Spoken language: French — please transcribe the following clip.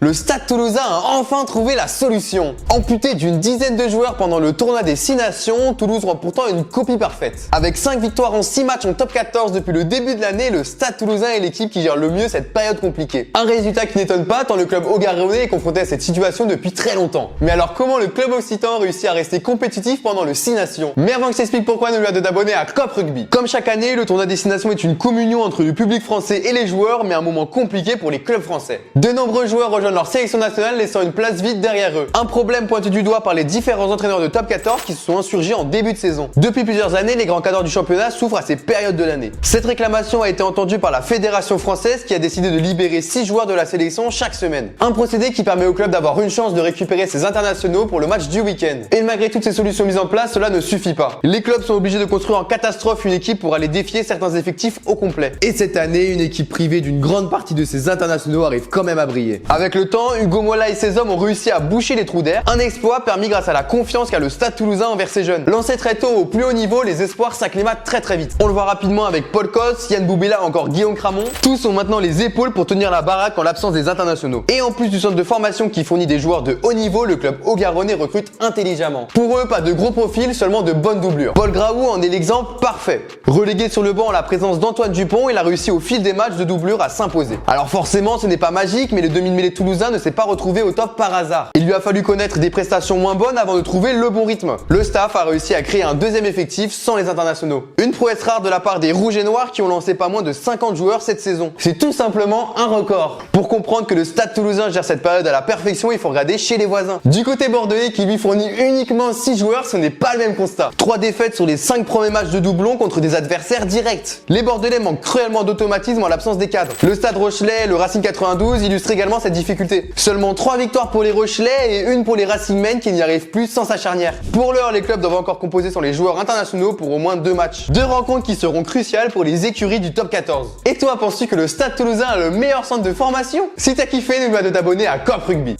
Le Stade Toulousain a enfin trouvé la solution. Amputé d'une dizaine de joueurs pendant le tournoi des 6 nations, Toulouse rend pourtant une copie parfaite. Avec 5 victoires en 6 matchs en top 14 depuis le début de l'année, le Stade Toulousain est l'équipe qui gère le mieux cette période compliquée. Un résultat qui n'étonne pas tant le club haut-garonnais est confronté à cette situation depuis très longtemps. Mais alors comment le club occitan réussit à rester compétitif pendant le 6 nations? Mais avant que je t'explique pourquoi, n'oublie pas de t'abonner à Cop Rugby. Comme chaque année, le tournoi des 6 nations est une communion entre le public français et les joueurs, mais un moment compliqué pour les clubs français. De nombreux joueurs rejoignent leur sélection nationale, laissant une place vide derrière eux. Un problème pointé du doigt par les différents entraîneurs de top 14 qui se sont insurgés en début de saison. Depuis plusieurs années, les grands cadres du championnat souffrent à ces périodes de l'année. Cette réclamation a été entendue par la fédération française qui a décidé de libérer 6 joueurs de la sélection chaque semaine. Un procédé qui permet au club d'avoir une chance de récupérer ses internationaux pour le match du week-end. Et malgré toutes ces solutions mises en place, cela ne suffit pas. Les clubs sont obligés de construire en catastrophe une équipe pour aller défier certains effectifs au complet. Et cette année, une équipe privée d'une grande partie de ses internationaux arrive quand même à briller. Avec le temps, Hugo Mola et ses hommes ont réussi à boucher les trous d'air, un exploit permis grâce à la confiance qu'a le Stade Toulousain envers ses jeunes. Lancés très tôt au plus haut niveau, les espoirs s'acclimatent très vite. On le voit rapidement avec Paul Cos, Yann Boubela, encore Guillaume Cramon. Tous ont maintenant les épaules pour tenir la baraque en l'absence des internationaux. Et en plus du centre de formation qui fournit des joueurs de haut niveau, le club haut-garonnais recrute intelligemment. Pour eux, pas de gros profils, seulement de bonnes doublures. Paul Graou en est l'exemple parfait. Relégué sur le banc en la présence d'Antoine Dupont, il a réussi au fil des matchs de doublure à s'imposer. Alors forcément, ce n'est pas magique, mais le demi-mêlée toulousain ne s'est pas retrouvé au top par hasard. Il lui a fallu connaître des prestations moins bonnes avant de trouver le bon rythme. Le staff a réussi à créer un deuxième effectif sans les internationaux. Une prouesse rare de la part des Rouges et Noirs qui ont lancé pas moins de 50 joueurs cette saison. C'est tout simplement un record. Pour comprendre que le Stade Toulousain gère cette période à la perfection, il faut regarder chez les voisins. Du côté bordelais qui lui fournit uniquement 6 joueurs, ce n'est pas le même constat. 3 défaites sur les 5 premiers matchs de doublon contre des adversaires directs. Les Bordelais manquent cruellement d'automatisme en l'absence des cadres. Le Stade Rochelais, le Racing 92 illustrent également cette difficulté. Seulement 3 victoires pour les Rochelais et une pour les Racingmen qui n'y arrivent plus sans sa charnière. Pour l'heure, les clubs doivent encore composer sans les joueurs internationaux pour au moins 2 matchs. 2 rencontres qui seront cruciales pour les écuries du top 14. Et toi, penses-tu que le Stade Toulousain a le meilleur centre de formation? Si t'as kiffé, n'oublie pas de t'abonner à Cop Rugby.